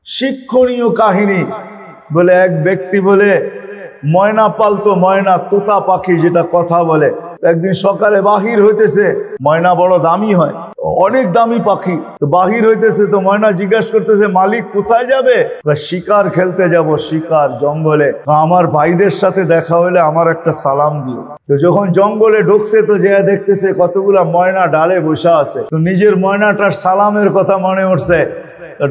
শিক্ষণীয় কাহিনী বলে এক ব্যক্তি বলে ময়না পালতো, ময়না তোতা পাখি যেটা কথা বলে। একদিন সকালে বাহির হইতেছে, ময়না বড় দামি হয়, অনেক দামি পাখি। তো বাহির হইতেছে, তো ময়না জিজ্ঞাসা করতেছে মালিক কোথায় যাবে? শিকার খেলতে যাব, শিকার জঙ্গলে। আমার ভাইদের সাথে দেখা হলে আমার একটা সালাম দিও। তো যখন জঙ্গলে ঢুকছে তো যে দেখতেছে কতগুলা ময়না ডালে বসা আছে। তো নিজের ময়নাটার সালামের কথা মনে উঠছে,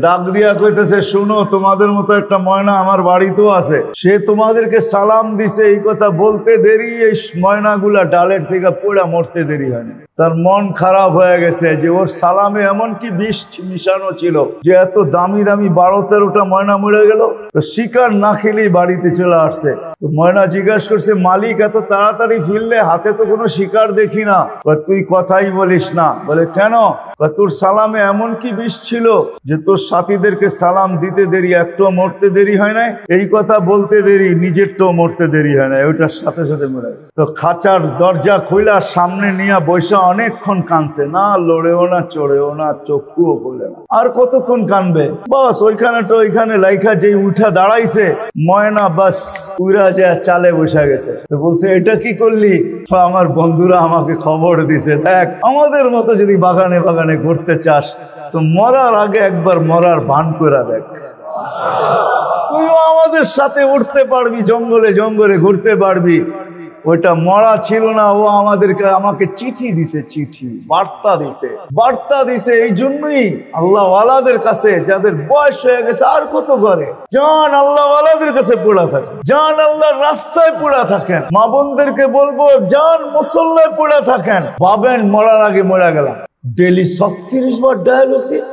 ডাক দিয়া কইতেছে শুনো, তোমাদের মতো একটা ময়না আমার বাড়িতেও আছে, সে তোমাদেরকে সালাম দিছে। এই কথা বলতে দেরি এই ময়নাগুলা ডালের থেকে পড়া মরতে দেরি হয়নি। তার মন খারাপ হয়ে গেছে যে ওর সালামে এমন কি বিষ মিশানো ছিল যে এত দামি দামি 12-13টা ময়না মরে গেল। তো শিকার না খেলেই বাড়িতে চলে আসছে। তো ময়না জিজ্ঞাসা করছে মালিক এত তাড়াতাড়ি ফিরলে, হাতে তো কোনো শিকার দেখি না। তুই কথাই বলিস না। বলে কেন? তোর সালামে এমন কি বিষ ছিল যে তোর সাথীদেরকে সালাম দিতে দেরি, একটু মরতে দেরি হয় না, এই কথা বলতে দেরি, নিজেরটাও মরতে দেরি হয় না, ওইটার সাথে সাথে মরে। তো খাঁচার দরজা খুইলা সামনে নিয়ে বৈশা অনেকক্ষণ কানছে, না লড়েও না চড়েও না, চক্ষুও খুলে না। আর কতক্ষণ কানবে? বাস ওইখানে লাইখা যেই উঠা দাঁড়াইছে ময়না, বাস উড়া যে চালে বসা গেছে। তো বলছে এটা কি করলি? আমার বন্ধুরা আমাকে খবর দিছে, দেখ আমাদের মতো যদি বাগানে বাগানে ঘুরতে চাস তো মরার আগে একবার মরার ভান করে দেখ, তুইও আমাদের সাথে উঠতে পারবি, জঙ্গলে জঙ্গলে ঘুরতে পারবি। ওইটা মরা ছিল না, ও আমাকে চিঠি দিছে, চিঠি বার্তা দিছে। এই জন্যই আল্লাহ ওয়ালাদের কাছে, যাদের বয়স হয়ে গেছে আর কত করে, জান আল্লাহ ওয়ালাদের কাছে পড়া থাকে, জান আল্লাহর রাস্তায় পড়া থাকেন। মা বোনদেরকে বলবো জান মুসল্লায় পড়া থাকেন। ভাবেন মরার আগে মরা গেলাম, ডেলি 36 বার ডায়ালিসিস,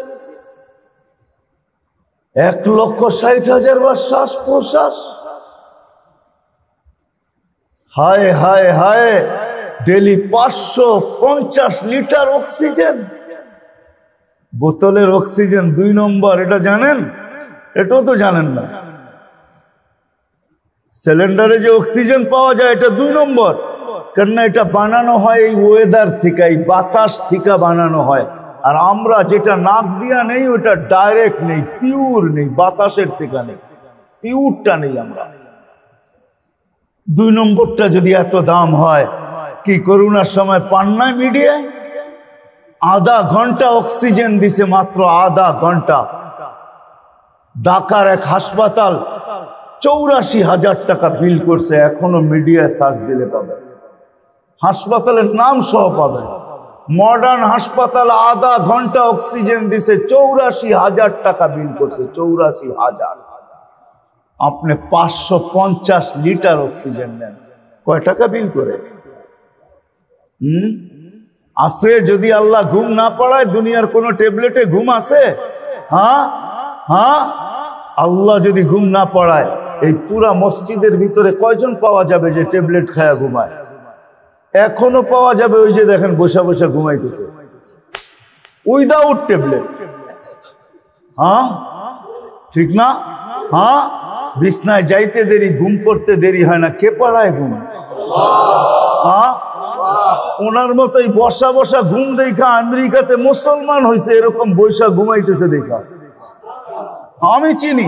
1,60,000 বার শ্বাস প্রশ্বাস, হায় হায় হায়, ডেলি 550 লিটার অক্সিজেন। বোতলের অক্সিজেন 2 নম্বর, এটা জানেন? এটাও তো জানেন না। সিলিন্ডারে যে অক্সিজেন পাওয়া যায় এটা 2 নম্বর, কেননা এটা বানানো হয় এই ওয়েদার থেকে, এই বাতাস থেকে বানানো হয়। আর আমরা যেটা নাক দিয়া নেই ওটা ডাইরেক্ট নেই, পিওর নেই, বাতাসের থেকে নেই, পিওরটা নেই আমরা। 2 নম্বরটা যদি এত দাম হয়, কি করোনার সময় পান না মিডিয়ায়? আধা ঘন্টা অক্সিজেন দিছে, মাত্র আধা ঘন্টা। ঢাকার এক হাসপাতাল 84,000 টাকা বিল করছে, এখনো মিডিয়ায় সার্চ দিলে পাবে, হাসপাতালের নাম সহ পাবে। মডার্ন হাসপাতাল আধা ঘন্টা অক্সিজেন দিছে, 84,000 টাকা বিল করছে, 84,000। আপনি 550 লিটার অক্সিজেন নেন, কয় টাকা বিল করে? আছে? যদি আল্লাহ ঘুম না পড়ায় দুনিয়ার কোন ট্যাবলেটে ঘুম আছে? হ্যাঁ, আল্লাহ যদি ঘুম না পড়ায় এই পুরা মসজিদের ভিতরে কয়জন পাওয়া যাবে যে ট্যাবলেট খায়া ঘুমায়? এখনো পাওয়া যাবে, ওই যে দেখেন বসা বসা ঘুমাইতেছে উইদাউট ট্যাবলেট। ঠিক না? বিছনায় যাইতে দেরি, ঘুম পড়তে দেরি হয় না, কে পড়ায় ঘুম? ওনার মতোই বসা বসা ঘুম দেখা আমেরিকাতে মুসলমান হয়েছে, এরকম বৈশা ঘুমাইতেছে দেখা আমি চিনি,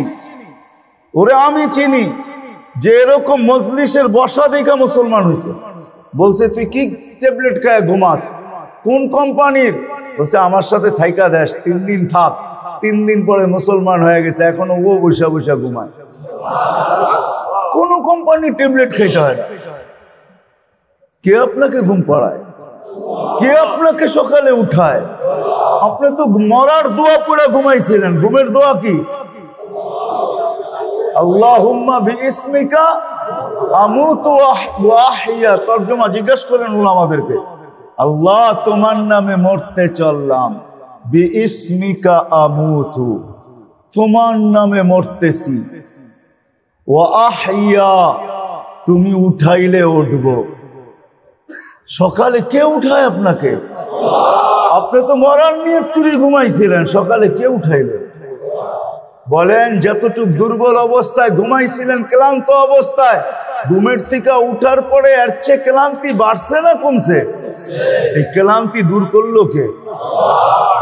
আমি চিনি যে এরকম মজলিসের বসা দেখা মুসলমান হয়েছে। বলছে তুই কি ট্যাবলেট খায় ঘুমাস? কোন কোম্পানির? বলছে আমার সাথে থাইকা দেশ, 3 দিন থাক। 3 দিন পরে মুসলমান হয়ে গেছে, এখনো ও বৈশা বৈশা ঘুমায়। কোন কোম্পানির ট্যাবলেট খাইতে হয় না। কে আপনাকে ঘুম পাড়ায়? কে আপনাকে সকালে উঠায়? আপনি তো মরার দোয়া পড়ে ঘুমাইছিলেন। ঘুমের দোয়া কি? আল্লাহুম্মা বিইসমিকা আমুতু ওয়া আহইয়া। তরজমা জিজ্ঞেস করেন উলামাদেরকে, আল্লাহ তোমার নামে মরতে চললাম, বিইসমিকা আমুতু, তোমার নামে মরতেছি, ওয়া আহইয়া, তুমি উঠাইলে উঠব। সকালে কে উঠায় আপনাকে? আপনি তো মরার নিয়ত চুরি ঘুমাইছিলেন, সকালে কে উঠাইলে? বলেন যতটুক দুর্বল অবস্থায় ঘুমাইছিলেন, ক্লান্ত অবস্থায়, ঘুমের থেকে উঠার পরে এর চেয়ে ক্লান্তি বাড়ছে না কমছে? এই ক্লান্তি দূর করলো কে?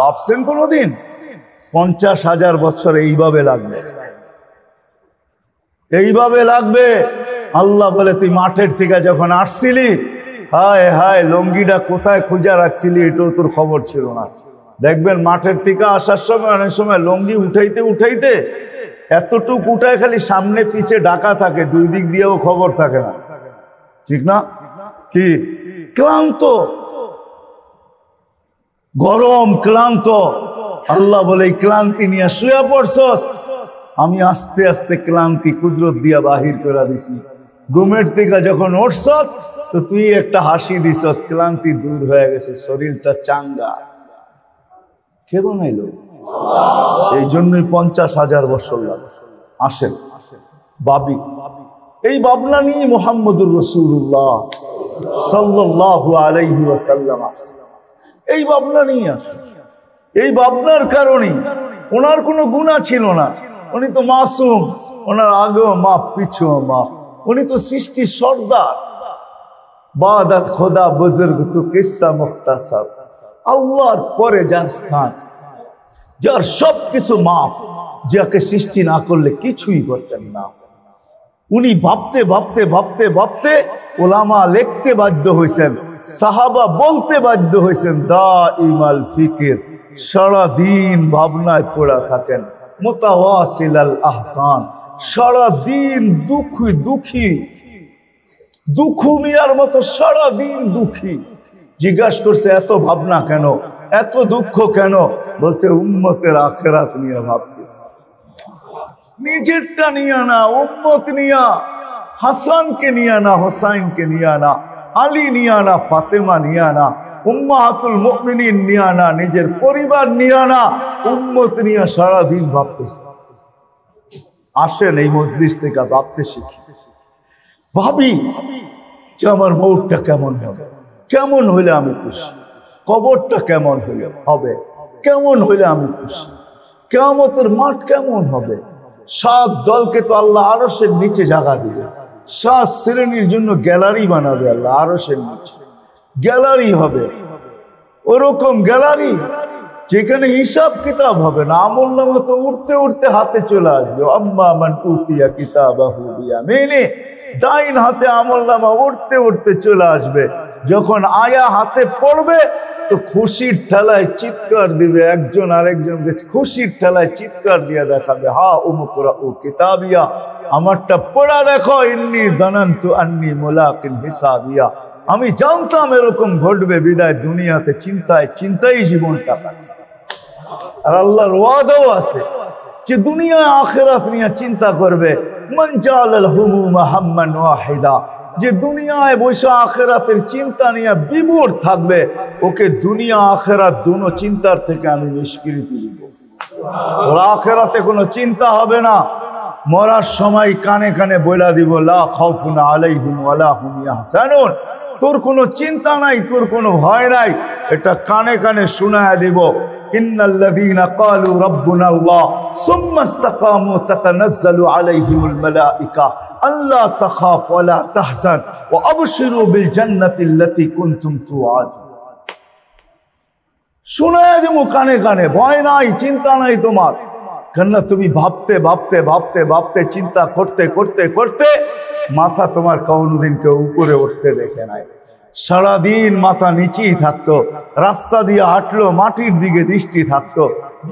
ভাবছেন কোনদিন? 50,000 বছর এইভাবে লাগবে, এইভাবে লাগবে। আল্লাহ বলে তুই মাঠের থেকে যখন আসছিলি, হায় হায় লঙ্গিটা কোথায় খুঁজে রাখছিলি এটাও তোর খবর ছিল না। দেখবেন মাঠের থেকে আসার সময় অনেক সময় লঙ্গি উঠাইতে উঠাইতে এতটুকু উঠায় খালি সামনে পিছে ঢাকা থাকে, দুই দিক দিয়েও খবর থাকে না, ঠিক না? কি ক্লান্ত, গরম ক্লান্ত। আল্লাহ বলে এই ক্লান্তি নিয়ে শুয়ে পড়ছস, আমি আস্তে আস্তে ক্লান্তি কুদরত দিয়া বাহির করে দিছি। ঘুমের থেকে যখন উঠছ তো তুই একটা হাসি দিস, ক্লান্তি দূর হয়ে গেছে, শরীরটা চাঙ্গা। কে বানাইলো? এই জন্যই 50,000 বছর লাগে। আসেন ভাবি, এই ভাবনা নিয়ে মুহাম্মদুর রাসূলুল্লাহ সাল্লাল্লাহু আলাইহি ওয়াসাল্লাম এই ভাবনা নিয়ে আসে। এই ভাবনার কারণে ওনার কোনো গুনাহ ছিল না, উনি তো মাসুম, ওনার আগেও মাপ পিছুও মাপ, উনি তো সৃষ্টির সর্দার। বাদাত খোদা বুজুর্গ তো কিসসা মুখতাসার, আল্লাহর পরে যার স্থান, যার সব কিছু মাফ, যাকে সৃষ্টি না করলে কিছুই করতেন না। উনি ভাবতে ভাবতে ভাবতে ভাবতে ওলামা লিখতে বাধ্য হয়েছেন, সাহাবা বলতে বাধ্য হয়েছেন, দাইমাল ফিকির, সারাদিন ভাবনায় পড়া থাকেন, মুতাওয়াসিল আল আহসান, সারাদিন দুঃখী দুঃখী দুঃখুমিয়ার মতো সারাদিন দুঃখী। জিজ্ঞাসা করছে এত ভাবনা কেন, এত দুঃখ কেন? বলছে উম্মতের আখিরাত নিয়ে ভাবতেছে, নিজেরটা নিয়ে না, উম্মত নিয়া, হাসানকে নিয়ে না, হোসাইনকে নিয়ে না, আলী নিয়ে না, ফাতেমা নিয়ে না, উম্মাহাতুল মুমিনিন নিয়ে না, নিজের পরিবার নিয়ে না, উম্মত নিয়ে সারাদিন ভাবতেছে। আসেন এই মজলিস থেকে ভাবতে শিখি, ভাবি যে আমার মৌতটা কেমন হবে, কেমন হইলে আমি খুশি, কবরটা কেমন হইলে হবে, কেমন হইলে আমি খুশি, কিয়ামতের মাঠ কেমন হবে। 7 দলকে তো আল্লাহ আরশের নিচে জায়গা দিবে, 7 শ্রেণীর জন্য গ্যালারি বানাবে আল্লাহ, আরশের নিচে গ্যালারি হবে, ওরকম গ্যালারি যেখানে হিসাব কিতাব হবে না, আমলনামা তো উঠতে উঠতে হাতে চলে আসবে। আম্মা মান উতিয়া কিতাবাহু বিয়ামিনি, ডাইন হাতে আমলনামা উঠতে উঠতে চলে আসবে। যখন আয়া হাতে পড়বে তো খুশির ঠেলায় চিৎকার দিবে, একজন আরেকজনকে খুশির ঠেলায় চিৎকার দিয়ে দেখাবে, হা উমুকরা ও কিতাবিয়া, আমারটা পড়া দেখো, ইন্নী দানান্তু আন্নী মুলাকিন হিসাবিয়া, আমি জানতাম এরকম ঘটবে, বিদায় দুনিয়াতে চিন্তায় চিন্তাই জীবনটা কাটছে। আর আল্লাহর ওয়াদাও আছে যে দুনিয়া আখিরাত নিয়ে চিন্তা করবে, মান জালাল হুমুমা হাম্মান ওয়াহিদা, যে দুনিয়ায় বসে আখিরাতের চিন্তা নিয়ে বিমূঢ় থাকবে, ওকে দুনিয়া আখিরাত দুনো চিন্তার থেকে আমি নিষ্কৃতি দিব। ওর আখিরাতে কোনো চিন্তা হবে না, মরার সময় কানে কানে বইলা দিব, লা খাউফুন আলাইহিম ওয়ালা হুম ইয়াহজানুন, তোর কোনো চিন্তা নাই, তোর কোনো ভয় নাই, এটা কানে কানে শোনায় দিব। ইন্নাল্লাযীনা ক্বালু রাব্বুনা আল্লাহ সুম্মা ইসতাকামু তাতানাজ্জালু আলাইহিমুল মালায়েকা আল্লা তাখাফু ওয়া লা তাহজান ওয়া আবশিরু বিল জান্নাতিল্লাতী কুনতুম তুআদুন। শোনায় দিব কানে কানে, ভয় নাই, চিন্তা নাই তোমার। কেননা তুমি ভাবতে ভাবতে ভাবতে ভাবতে চিন্তা করতে করতে করতে মাথা তোমার কোনোদিন কেউ উপরে উঠতে দেখে নাই, সারাদিন মাথা নিচেই থাকতো, রাস্তা দিয়ে হাঁটলো মাটির দিকে দৃষ্টি থাকতো,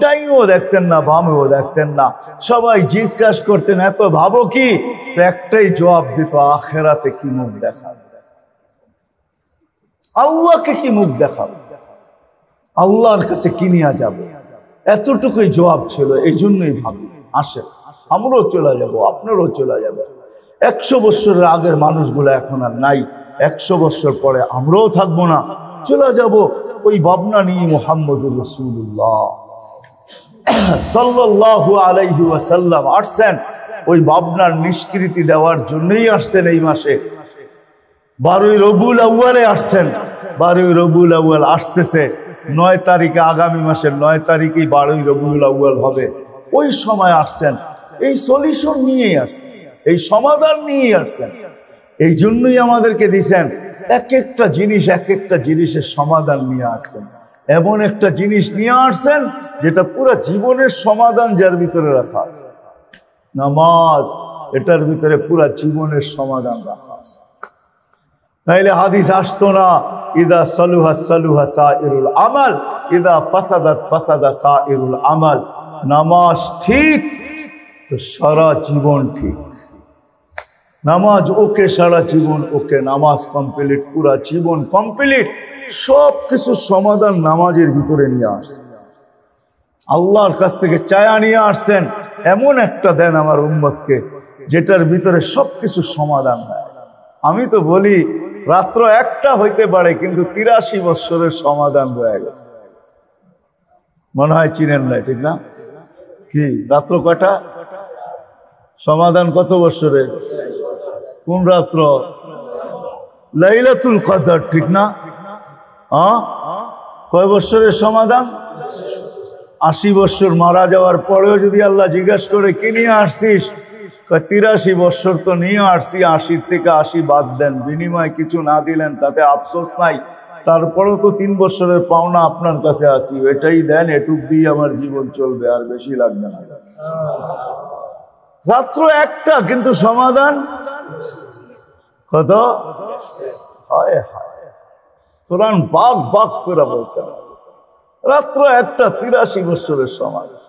ডাইও দেখতেন না বামেও দেখতেন না। সবাই জিজ্ঞাসা করতেন এত ভাবো কি? একটাই জবাব দিত, আখেরাতে কি মুখ দেখাবে, আল্লাহকে কি মুখ দেখাবে, আল্লাহর কাছে কি নিয়ে যাবে, এতটুকুই জবাব ছিল। এই জন্যই ভাবি আসে আমরাও চলে যাব, আপনারাও চলে যাবে। 100 বছরের আগের মানুষগুলো এখন আর নাই, 100 বছর পরে আমরাও থাকবো না, চলে যাব। ওই ভাবনা নিয়ে মুহাম্মদুর রাসূলুল্লাহ সাল্লাল্লাহু আলাইহি ওয়াসাল্লাম আসছেন, ওই ভাবনার নিষ্কৃতি দেওয়ার জন্যই আসছেন। এই মাসে 12ই রবিউল আউয়ালে আসছেন, 12ই রবিউল আউয়াল আসতেছে 9 তারিখে, আগামী মাসের 9 তারিখেই 12ই রবিউল আউয়াল হবে। ওই সময় আসছেন, এই সলিউশন নিয়েই আসছেন, এই সমাধান নিয়েই আসছেন। এই জন্যই আমাদেরকে দিয়েছেন এক একটা জিনিস, এক একটা জিনিসের সমাধান নিয়ে আসছেন। এমন একটা জিনিস নিয়ে আসছেন যেটা পুরো জীবনের সমাধান যার ভিতরে রাখা আছে। নামাজ, এটার ভিতরে পুরো জীবনের সমাধান রাখা আছে। নাইলে হাদিস আসতো না, ইদা সালুহা সালুহা সাইরুল আমাল, ইদা ফাসাদাত ফাসাদা সাইরুল আমাল। নামাজ ঠিক তো সারা জীবন ঠিক। নামাজ ওকে, সারা জীবন ওকে। নামাজ কমপ্লিট, পুরা জীবন কমপ্লিট। সব কিছু সমাধান নামাজের ভিতরে নিয়ে আসছেন। আল্লাহর কাছ থেকে চায়া নিয়ে আসছেন, এমন একটা দেন আমার উম্মতকে যেটার ভিতরে সবকিছু সমাধান হয়। আমি তো বলি রাত্র একটা হইতে পারে, কিন্তু 83 বৎসরের সমাধান হয়ে গেছে। মনে হয় চিনেন না, ঠিক না? কি রাত্র কটা? সমাধান কত বৎসরের? কোন রাত্র? লাইলাতুল কদর, ঠিক না? কয় বৎসরের সমাধান? 80 বৎসর মারা যাওয়ার পরেও যদি আল্লাহ জিজ্ঞাসা করে কি নিয়ে আসছিস, 83 বৎসর তো নিয়ে আসছি, 80 থেকে 80 বাদ দেন, বিনিময় কিছু না দিলেন তাতে আফসোস নাই, তারপরেও তো 3 বৎসরের পাওনা আপনার কাছে আসি, এটাই দেন, এটুক দিয়ে আমার জীবন চলবে, আর বেশি লাগবে না। রাত্র একটা, কিন্তু সমাধান কত? হায় হায়, কোরআন বাক বাক করে বলছে রাত্র একটা, 83 বৎসরের সমাধান।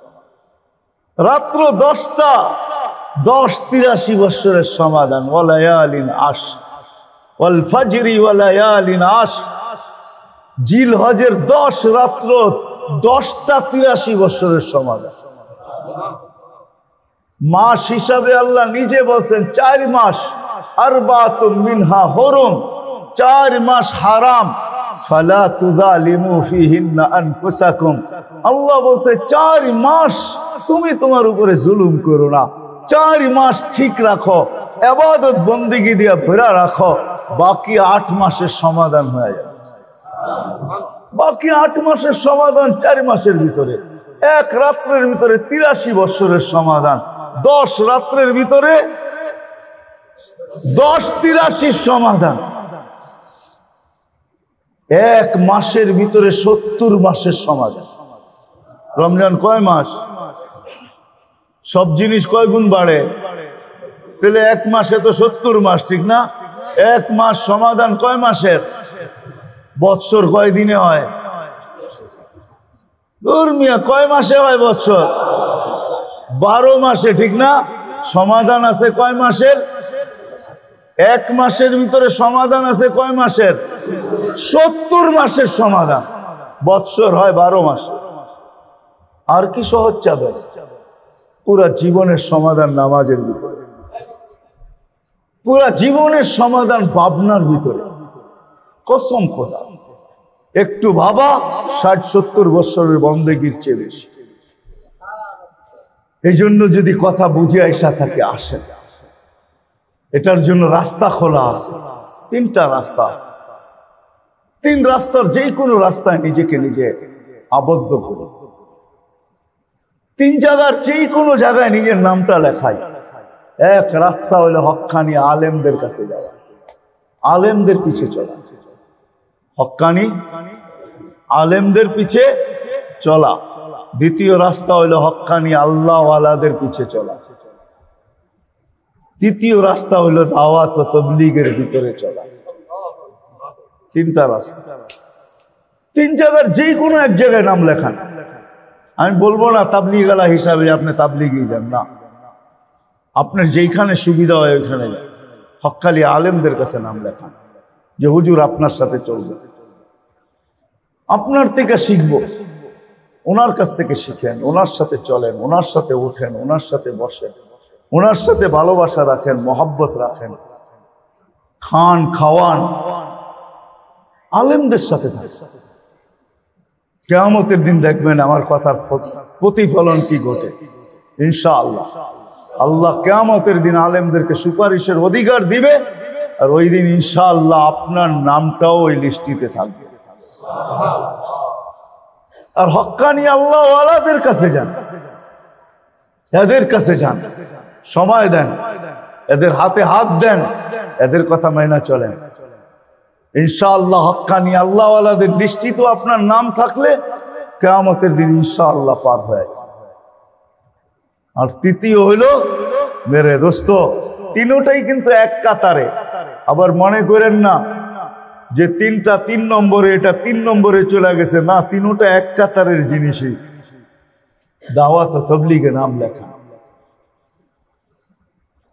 রাত্র 10টা, 10 83 বৎসরের সমাধান। ওয়ালায়ালিন আশ ওয়াল ফাজরি ওয়ালায়ালিন আশ। জিলহজের 10 রাত্র, 10টা 83 বৎসরের সমাধান। মাস হিসাবে আল্লাহ নিজে বলছেন 4 মাস, আরবাতুম মিনহা হুরুম, 4 মাস হারাম, ফালা তুযালিমু ফীহিন্না আনফুসাকুম। আল্লাহ বলছে 4 মাস তুমি তোমার উপরে জুলুম করো না, 4 মাস ঠিক রাখো, ইবাদত বন্দেগী দিয়ে ভরা রাখো, বাকি 8 মাসের সমাধান হয়ে যাবে। বাকি 8 মাসের সমাধান 4 মাসের ভিতরে। এক রাত্রের ভিতরে 83 বৎসরের সমাধান। 10 রাত্রের ভিতরে 10 83 সমাধান। এক মাসের ভিতরে 70 মাসের সমাধান। রমজান কয় মাস? সব জিনিস কয় গুণ বাড়ে? তাহলে এক মাসে তো 70 মাস, ঠিক না? এক মাস সমাধান কয় মাসের? বৎসর কয় দিনে হয়? দুর্মিয়া কয় মাসে হয় বৎসর? 12 মাসে, ঠিক না? সমাধান আছে কয় মাসের? এক মাসের ভিতরে সমাধান আছে কয় মাসের? 70 মাসের সমাধান। বৎসর হয় 12 মাসে। আর কি সহজ চাবে? পুরা জীবনের সমাধান নামাজের ভিতরে, পুরা জীবনের সমাধান ভাবনার ভিতরে। কসম খোদা, একটু ভাবা 60-70 বৎসরের বন্দেগীর চেয়ে বেশি। এই জন্য যদি কথা বুঝে আইসা থাকে, আসেন। এটার জন্য রাস্তা খোলা আছে, 3টা রাস্তা আছে। 3 রাস্তার যে কোনো রাস্তায় নিজেকে নিজে আবদ্ধ করে, 3 জায়গার যে কোনো জায়গায় নিজের নামটা লেখাই। এক রাস্তা হলো হক্কানি আলেমদের কাছে যাওয়া, আলেমদের পিছে চলা। হক্কানি আলেমদের পিছে চলা। দ্বিতীয় রাস্তা হলো হক্কানি আল্লাহওয়ালাদের পিছে চলা। তৃতীয় রাস্তা হলো দাওয়াত ও তাবলীগের ভিতরে চলা। 3টা রাস্তা। 3 জায়গার যে কোনো এক জায়গায় নাম লেখান। আমি বলবো না তাবলীগওয়ালা হিসাবে আপনি তাবলীগই যান, না। আপনার যেইখানে সুবিধা হয় ওইখানে যান। হক্কানি আলেমদের কাছে নাম লেখান, যে হুজুর আপনার সাথে চলবে, আপনার থেকে শিখবো, ওনার কাছ থেকে শিখেন, ওনার সাথে চলেন, ওনার সাথে ওঠেন, ওনার সাথে বসেন, ওনার সাথে ভালোবাসা রাখেন, মহব্বত রাখেন, খান খাওয়ান, আলেমদের সাথে থাকেন। কিয়ামতের দিন দেখবেন আমার কথার প্রতিফলন কি ঘটে ইনশাআল্লাহ। আল্লাহ কিয়ামতের দিন আলেমদেরকে সুপারিশের অধিকার দিবে, আর ওই দিন ইনশাআল্লাহ আপনার নামটাও ওই লিস্টিতে থাকবে। আর হক্কানি আল্লাহওয়ালাদের কাছে যান, এদের কাছে যান, সময় দেন, এদের হাতে হাত দেন, এদের কথা মাইনা চলেন। ইনশাআল্লাহ হক্কানি আল্লাহওয়ালাদের নিশ্চিত আপনার নাম থাকলে কিয়ামতের দিন ইনশাআল্লাহ পার হয়ে যাবে। আর তৃতীয় হইল মেরে দোস্ত, তিনটাই কিন্তু এক কাতারে। আবার মনে করেন না যে তিনটা 3 নম্বরে, এটা 3 নম্বরে চলে গেছে, না, তিনটা এক কাতারের জিনিসই। দাওয়াত ও তাবলীগে নাম লেখা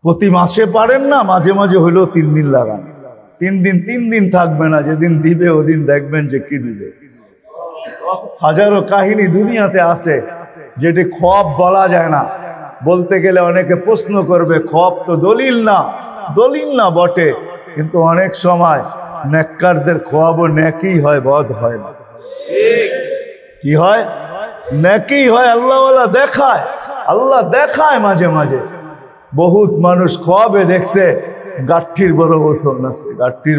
প্রতি মাসে পারেন না, মাঝে মাঝে হইলেও 3 দিন লাগান। 3 দিন থাকবে না, যেদিন দিবে ওদিন দেখবেন যে কি দিবে। হাজারো কাহিনী দুনিয়াতে আছে যেটি খোয়াব বলা যায় না। বলতে গেলে অনেকে প্রশ্ন করবে, খোয়াব তো দলিল না বটে, কিন্তু অনেক সময় নেককারদের খোয়াবও নেকি হয়, বদ হয় না। কি হয়? নেকি হয়। আল্লাহ দেখায় মাঝে মাঝে। বহুত মানুষ খোয়াবে দেখছে গাঠির বড় ওজন আছে, গাঠির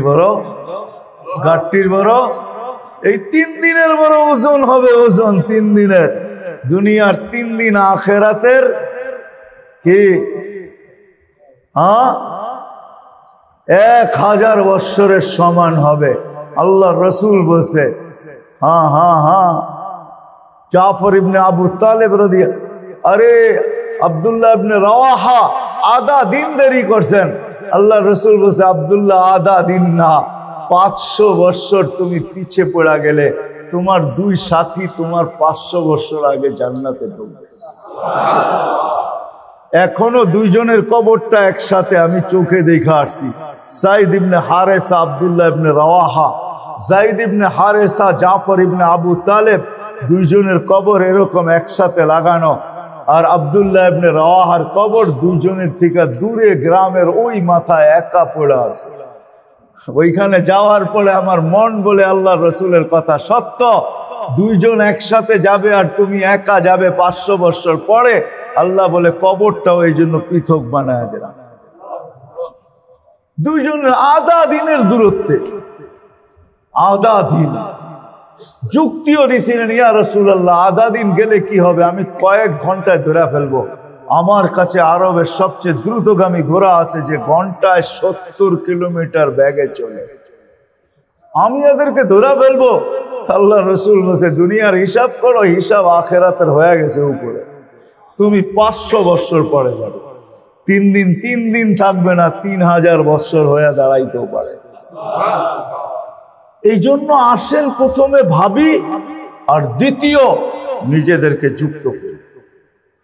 বড় এই 3 দিনের বড় ওজন হবে, ওজন 3 দিনের। দুনিয়ার 3 দিন আখেরাতের কি 1000 বৎসরের সমান হবে। আল্লাহ রসুল বলছে, জাফর ইবনে আবু তালেব আরে আব্দুল্লাহ ইবনে রাওয়াহা আধা দিন দেরি করছেন। আল্লাহ রসুল বলছে, আব্দুল্লাহ আধা দিন না, 500 বৎসর তুমি পিছে পড়া গেলে তোমার 2 সাথী তোমার 500 বৎসর আগে জান্নাতে ঢুকবে। এখনো 2 জনের কবরটা একসাথে আমি চোখে দেখে আসছি। যায়েদ ইবনে হারেসা, আব্দুল্লাহ ইবনে রাওয়াহা, যায়েদ ইবনে হারেসা, জাফর ইবনে আবু তালেব, 2 জনের কবর এরকম একসাথে লাগানো। আর আব্দুল্লাহ ইবনে রাওয়াহার কবর 2 জনের থেকে দূরে গ্রামের ওই মাথায় একা পড়ে আছে। ওইখানে যাওয়ার পরে আমার মন বলে আল্লাহ রসুলের কথা সত্য, 2 জন একসাথে যাবে আর তুমি একা যাবে 500 বৎসর পরে। আল্লাহ বলে কবরটাও এই জন্য পৃথক বানায় দিলাম। 2 জনের আধা দিনের দূরত্বে, আধা দিন। যুক্তিও দিছিলেন, ইয়া রাসূলুল্লাহ আধা দিন গেলে কি হবে, আমি কয়েক ঘন্টায় ধরে ফেলবো। আমার কাছে আরবের সবচেয়ে দ্রুতগামী ঘোড়া আছে যে ঘন্টায় 70 কিলোমিটার বেগে চলে, আমি এদেরকে ধরে ফেলবো। আল্লাহ রসুল বলছে, দুনিয়ার হিসাব করো, হিসাব আখেরাতের হয়ে গেছে উপরে, তুমি 500 বৎসর পরে যাবে। 3 দিন থাকবে না, 3000 বৎসর হয়ে দাঁড়াইতেও পারে। এই জন্য আসেন প্রথমে ভাবি, আর দ্বিতীয় নিজেদেরকে যুক্ত করি।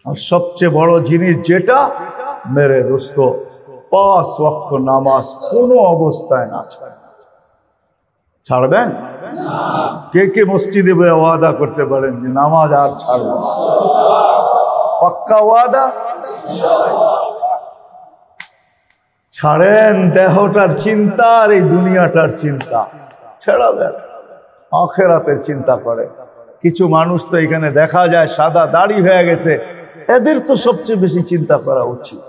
আর সবচেয়ে বড় জিনিস যেটা মেরে দোস্ত, 5 ওয়াক্ত নামাজ কোনো অবস্থায় না ছাড়বেন। কে মসজিদে ওয়াদা করতে পারেন যে নামাজ আর ছাড়বেন? পাক্কা ওয়াদা? ছাড়েন দেহটার চিন্তা আর এই দুনিয়াটার চিন্তা ছেড়া দেন, আখেরাতের চিন্তা করে। কিছু মানুষ তো এখানে দেখা যায় সাদা দাড়ি হয়ে গেছে, এদের তো সবচেয়ে বেশি চিন্তা করা উচিত।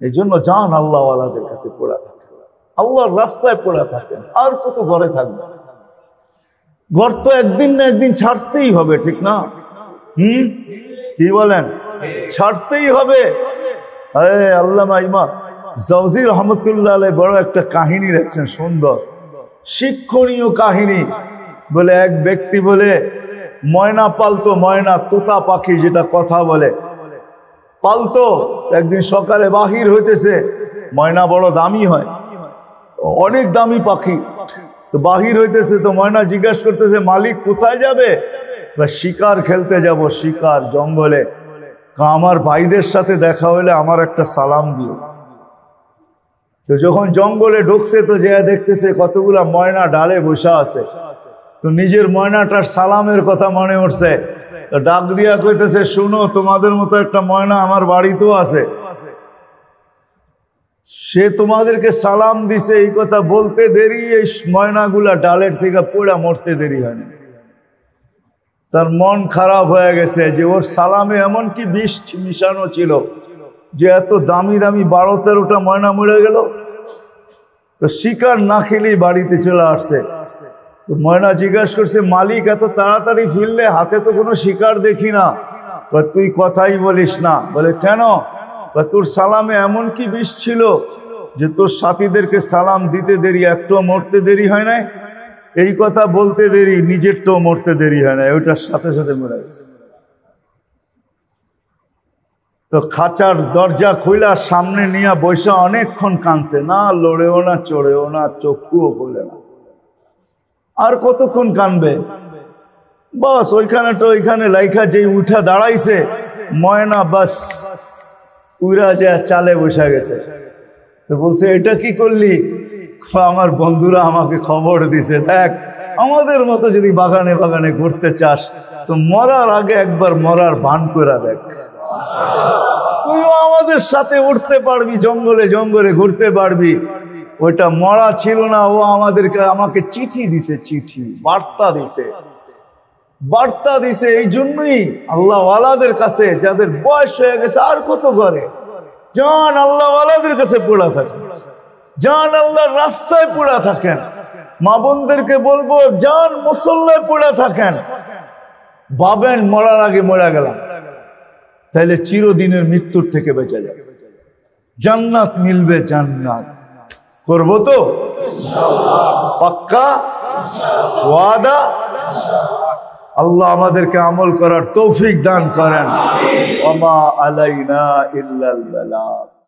এই জন্য যান আল্লাহওয়ালাদের কাছে পড়া থাকেন, আল্লাহর রাস্তায় পড়া থাকেন, আর কত ঘরে থাকবেন? ঘর তো একদিন না একদিন ছাড়তেই হবে, ঠিক না? কি বলেন? ছাড়তেই হবে। আল্লামা ইমাম জাওজি রহমতুল্লাহ আলাইহি বড় একটা কাহিনী রাখছেন, সুন্দর শিক্ষণীয় কাহিনী। বলে এক ব্যক্তি বলে ময়না পালতো, ময়না তোতা পাখি যেটা কথা বলে পালতো। একদিন সকালে বাহির হইতেছে, ময়না বড় দামি হয়, অনেক দামি পাখি। তো বাহির হইতেছে, তো ময়না জিজ্ঞাসা করতেছে, মালিক কোথায় যাবে? শিকার খেলতে যাব, শিকার জঙ্গলে। আমার ভাইদের সাথে দেখা হলে আমার একটা সালাম দিও। তো যখন জঙ্গলে ঢুকছে, তো যে দেখতেছে কতগুলা ময়না ডালে বসা আছে। তো নিজের ময়নাটার সালামের কথা মনে উঠছে, তো ডাক দিয়া কইতেছে, শুনো, তোমাদের মতো একটা ময়না আমার বাড়িতেও আছে, সে তোমাদেরকে সালাম দিছে। এই কথা বলতে দেরি, এই ময়নাগুলা ডালের থেকে পড়া মরতে দেরি হয়নি। তার মন খারাপ হয়ে গেছে যে ওর সালামে এমন কি বিষ মিশানো ছিল যে এত দামি দামি 12-13টা ময়না মরে গেল। তো শিকার না খেলেই বাড়িতে চলে আসছে। তো ময়না জিজ্ঞাসা করছে, মালিক এত তাড়াতাড়ি ফিরলে, হাতে তো কোনো শিকার দেখি না। তুই কথাই বলিস না। বলে কেন? তোর সালামে এমন কি বিষ ছিল যে তোর সাথীদেরকে সালাম দিতে দেরি, একটু মরতে দেরি হয় নাই, এই কথা বলতে দেরি, নিজেরটাও মরতে দেরি হয় না, ওইটার সাথে সাথে মরে গেছে। তো খাঁচার দরজা খুইলা সামনে নিয়ে বৈশা অনেকক্ষণ কাঁদছে, না লড়েও না চড়েও না, চক্ষুও খুলে না। আর কতক্ষণ কানবে? বাস ওইখানে লাইখা যেই উঠা দাঁড়াইছে ময়না, বাস উড়া যে চালে বসা গেছে। তো বলছে এটা কি করলি? আমার বন্ধুরা আমাকে খবর দিছে, দেখ আমাদের মতো যদি বাগানে বাগানে ঘুরতে চাস তো মরার আগে একবার মরার ভান করে দেখ, তুইও আমাদের সাথে উঠতে পারবি, জঙ্গলে জঙ্গলে ঘুরতে পারবি। ওইটা মরা ছিল না, ও আমাকে চিঠি দিছে, চিঠি বার্তা দিছে। এই জন্যই আল্লাহ ওয়ালাদের কাছে, যাদের বয়স হয়ে গেছে আর কত করে, জান আল্লাহ ওয়ালাদের কাছে পড়া থাকেন, জান আল্লাহর রাস্তায় পড়া থাকেন। মা বোনদেরকে বলবো জান মুসল্লায় পড়া থাকেন। ভাবেন মরার আগে মরা গেলাম, তাইলে চিরদিনের মৃত্যুর থেকে বেঁচে যাবে, জান্নাত মিলবে। জান্নাত করবো তো পাক্কা ওয়াদা। আল্লাহ আমাদেরকে আমল করার তৌফিক দান করেন। ওয়া মা আলাইনা ইল্লাল বালাগ।